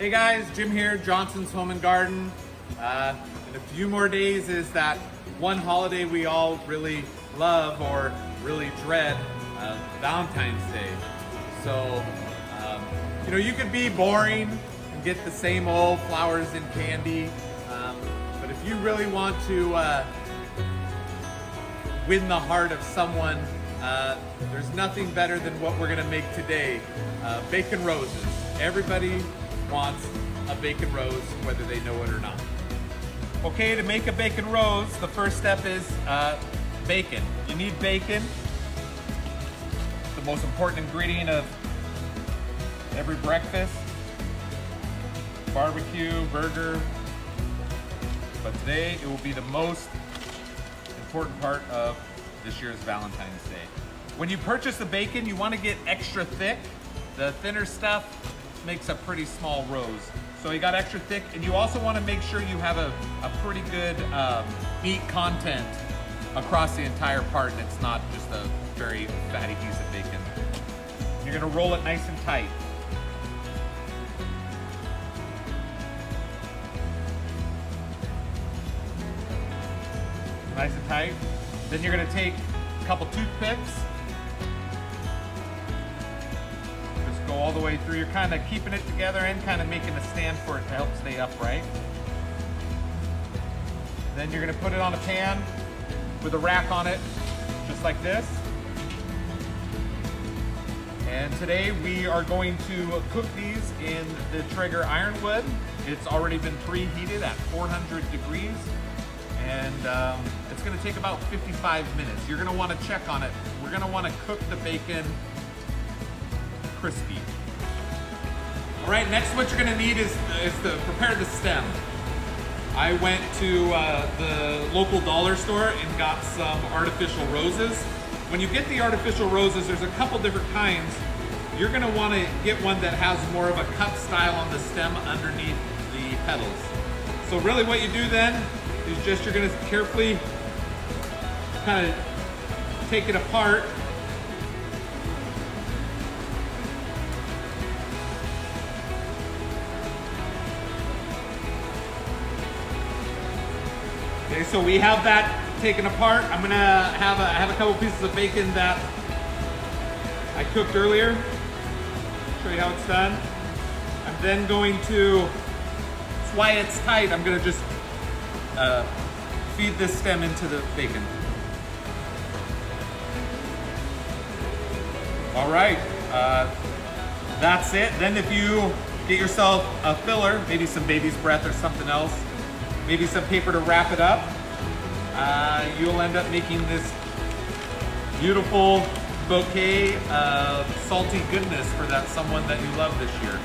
Hey guys, Jim here, Johnson's Home and Garden. In a few more days is that one holiday we all really love or really dread, Valentine's Day. So, you could be boring and get the same old flowers and candy, but if you really want to win the heart of someone, there's nothing better than what we're gonna make today, bacon roses. Everybody wants a bacon rose, whether they know it or not. Okay, to make a bacon rose, the first step is bacon. You need bacon, the most important ingredient of every breakfast, barbecue, burger, but today it will be the most important part of this year's Valentine's Day. When you purchase the bacon, you want to get extra thick. The thinner stuff makes a pretty small rose. So you got extra thick, and you also want to make sure you have a pretty good meat content across the entire part, and it's not just a very fatty piece of bacon. You're gonna roll it nice and tight. Nice and tight. Then you're gonna take a couple toothpicks. Just go all the way through. You're kind of keeping it together and kind of making a stand for it to help stay upright. Then you're gonna put it on a pan with a rack on it, just like this. And today we are going to cook these in the Traeger ironwood. It's already been preheated at 400 degrees. And it's gonna take about 55 minutes. You're gonna wanna check on it. We're gonna wanna cook the bacon crispy. All right, next what you're gonna need is to prepare the stem. I went to the local dollar store and got some artificial roses. When you get the artificial roses, there's a couple different kinds. You're gonna wanna get one that has more of a cup style on the stem underneath the petals. So really what you do then is just you're gonna carefully kind of take it apart. Okay, so we have that taken apart. I'm gonna have I have a couple pieces of bacon that I cooked earlier. Show you how it's done. I'm then going to, that's why it's tight, I'm gonna just feed this stem into the bacon. All right, that's it. Then if you get yourself a filler, maybe some baby's breath or something else, maybe some paper to wrap it up, you'll end up making this beautiful bouquet of salty goodness for that someone that you love this year.